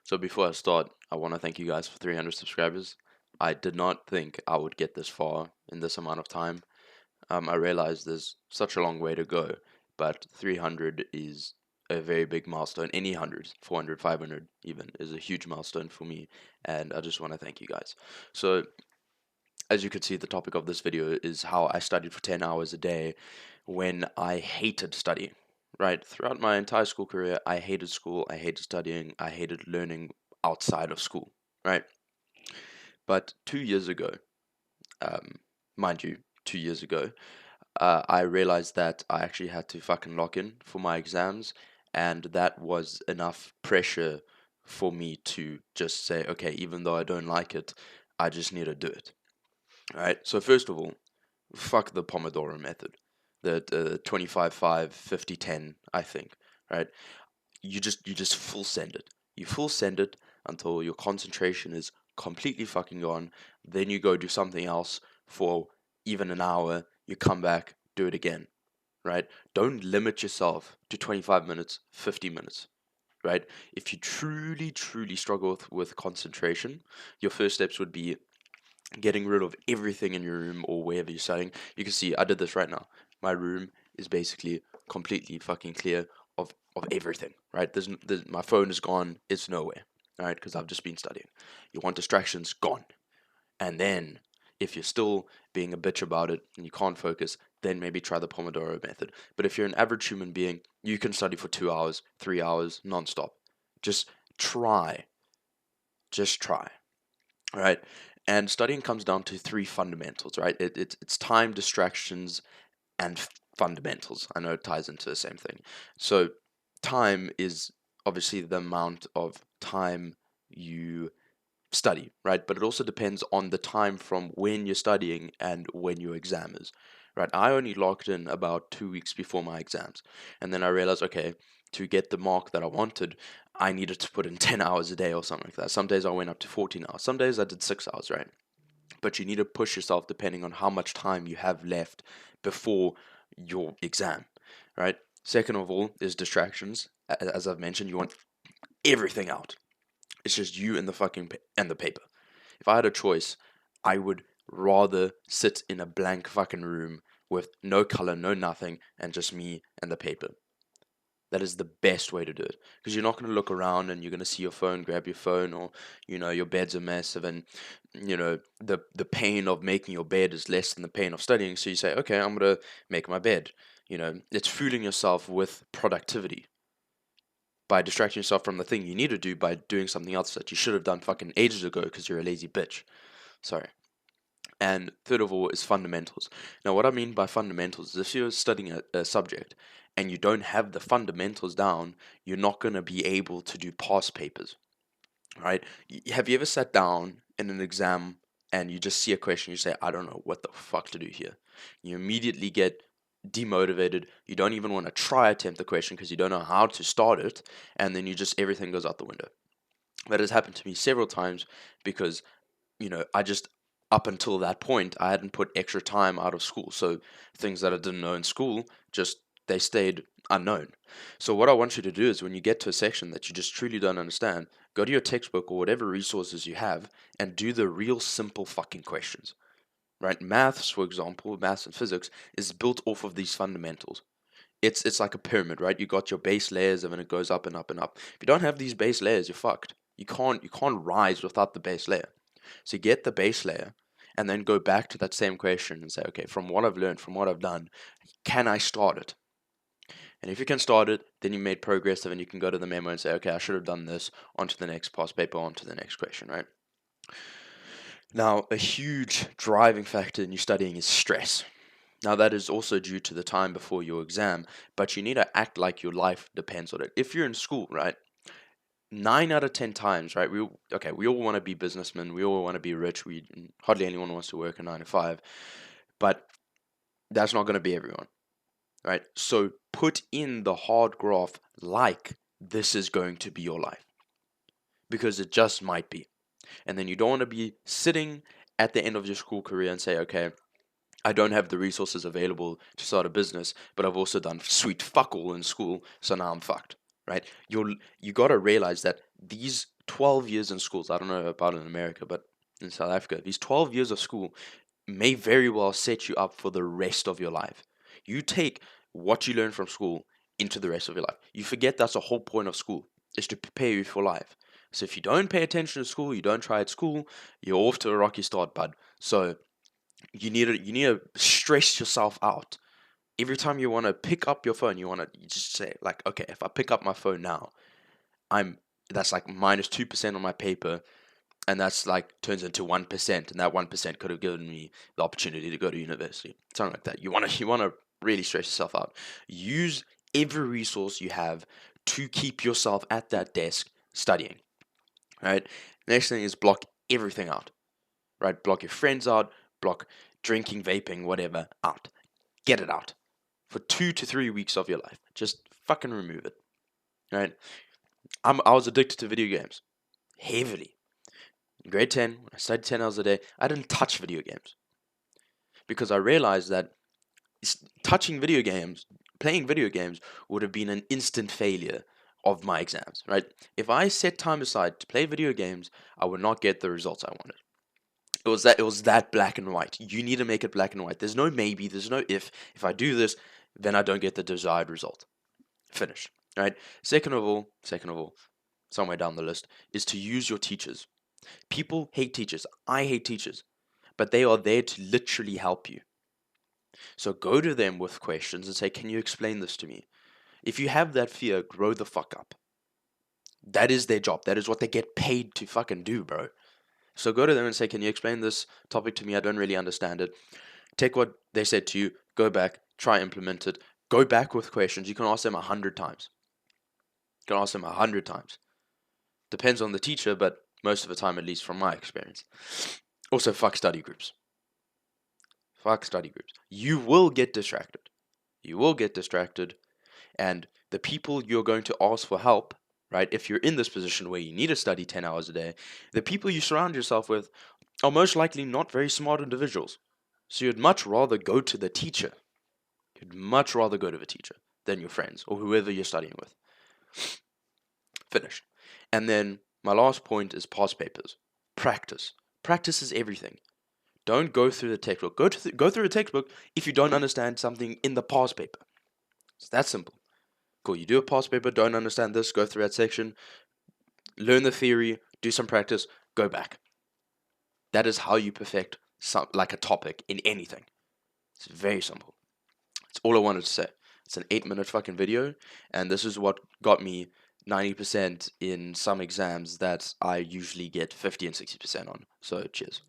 So before I start, I want to thank you guys for 300 subscribers. I did not think I would get this far in this amount of time. I realized there's such a long way to go, but 300 is a very big milestone. Any hundreds, 400, 500 even, is a huge milestone for me, and I just want to thank you guys. So, as you can see, the topic of this video is how I studied for 10 hours a day when I hated studying. Right, throughout my entire school career, I hated school, I hated studying, I hated learning outside of school. Right, but 2 years ago, um, mind you, 2 years ago, I realized that I actually had to fucking lock in for my exams, and that was enough pressure for me to just say, okay, even though I don't like it, I just need to do it. All right. So first of all, fuck the Pomodoro method, the 25-5, 50-10, I think. Right. You just full send it. You full send it until your concentration is completely fucking gone. Then you go do something else for even an hour. You come back, do it again. Right? Don't limit yourself to 25 minutes, 50 minutes. Right? If you truly, truly struggle with concentration, your first steps would be getting rid of everything in your room or wherever you're studying. You can see I did this right now. My room is basically completely fucking clear of everything, right? My phone is gone, it's nowhere, all right? Because I've just been studying. You want distractions, gone. And then if you're still being a bitch about it and you can't focus, then maybe try the Pomodoro method. But if you're an average human being, you can study for 2 hours, 3 hours, nonstop. Just try. Just try. All right. And studying comes down to three fundamentals, right? It's time, distractions, and fundamentals. I know it ties into the same thing. So, time is obviously the amount of time you study, right? But it also depends on the time from when you're studying and when your exam is, right? I only locked in about 2 weeks before my exams. And then I realized, okay, to get the mark that I wanted, I needed to put in 10 hours a day or something like that. Some days I went up to 14 hours. Some days I did 6 hours, right? But you need to push yourself depending on how much time you have left before your exam, right? Second of all, is distractions. As I've mentioned, you want everything out. It's just you and the fucking and the paper. If I had a choice, I would rather sit in a blank fucking room with no color, no nothing, and just me and the paper. That is the best way to do it because you're not going to look around and you're going to see your phone, grab your phone, or your bed's a mess, and the pain of making your bed is less than the pain of studying. So you say, okay, I'm going to make my bed. It's fooling yourself with productivity by distracting yourself from the thing you need to do by doing something else that you should have done fucking ages ago because you're a lazy bitch. Sorry. And third of all is fundamentals. Now, what I mean by fundamentals is if you're studying a subject and you don't have the fundamentals down, you're not going to be able to do past papers, right? Have you ever sat down in an exam and you just see a question, you say, I don't know what the fuck to do here? You immediately get demotivated. You don't even want to try attempt the question because you don't know how to start it, and then everything goes out the window. That has happened to me several times because I just up until that point I hadn't put extra time out of school. So things that I didn't know in school just they stayed unknown. So what I want you to do is when you get to a section that you just truly don't understand, go to your textbook or whatever resources you have and do the real simple fucking questions. Right? Maths, for example, maths and physics is built off of these fundamentals. It's like a pyramid, right? You got your base layers and then it goes up and up and up. If you don't have these base layers, you're fucked. You can't rise without the base layer. So get the base layer and then go back to that same question and say, okay, from what I've learned, from what I've done, can I start it? And if you can start it, then you made progress, and then you can go to the memo and say, okay, I should have done this, on to the next past paper, on to the next question, right? Now, a huge driving factor in you studying is stress. Now, that is also due to the time before your exam, but you need to act like your life depends on it. If you're in school, right, 9 out of 10 times, right? We all want to be businessmen. We all want to be rich. We hardly anyone wants to work a 9 to 5, but that's not going to be everyone, right? So put in the hard graph like this is going to be your life because it just might be. And then you don't want to be sitting at the end of your school career and say, okay, I don't have the resources available to start a business, but I've also done sweet fuck all in school, so now I'm fucked. Right? You got to realize that these 12 years in schools. I don't know about in America, but in South Africa, these 12 years of school may very well set you up for the rest of your life. You take what you learn from school into the rest of your life. You forget that's the whole point of school, is to prepare you for life. So if you don't pay attention to school, you don't try at school, you're off to a rocky start, bud. So you need to stress yourself out. Every time you want to pick up your phone, you just say like, okay, if I pick up my phone now, I'm that's like -2% on my paper, and that's like turns into 1%, and that 1% could have given me the opportunity to go to university, something like that. You want to really stress yourself out. Use every resource you have to keep yourself at that desk studying. Right. Next thing is block everything out. Right. Block your friends out. Block drinking, vaping, whatever out. Get it out for 2 to 3 weeks of your life. Just fucking remove it. Right. I was addicted to video games heavily. In grade 10, when I studied 10 hours a day, I didn't touch video games because I realized that touching video games, playing video games, would have been an instant failure of my exams, right? If I set time aside to play video games, I would not get the results I wanted. It was that black and white. You need to make it black and white. There's no maybe, there's no if. If I do this, then I don't get the desired result. Finish. Right? Second of all, somewhere down the list, is to use your teachers. People hate teachers. I hate teachers. But they are there to literally help you. So go to them with questions and say, can you explain this to me? If you have that fear, grow the fuck up. That is their job. That is what they get paid to fucking do, bro. So go to them and say, can you explain this topic to me? I don't really understand it. Take what they said to you, go back, try implement it. Go back with questions. You can ask them 100 times. You can ask them 100 times. Depends on the teacher, but most of the time, at least from my experience. Also, fuck study groups. Fuck study groups. You will get distracted. You will get distracted. And the people you're going to ask for help, right? If you're in this position where you need to study 10 hours a day, the people you surround yourself with are most likely not very smart individuals. So you'd much rather go to the teacher. You'd much rather go to the teacher than your friends or whoever you're studying with. Finished. And then my last point is past papers. Practice. Practice is everything. Don't go through the textbook. Go through the textbook if you don't understand something in the past paper. It's that simple. Cool. You do a past paper, don't understand this, go through that section, learn the theory, do some practice, go back. That is how you perfect like a topic in anything. It's very simple. That's all I wanted to say. It's an 8-minute fucking video, and this is what got me 90% in some exams that I usually get 50 and 60% on. So cheers.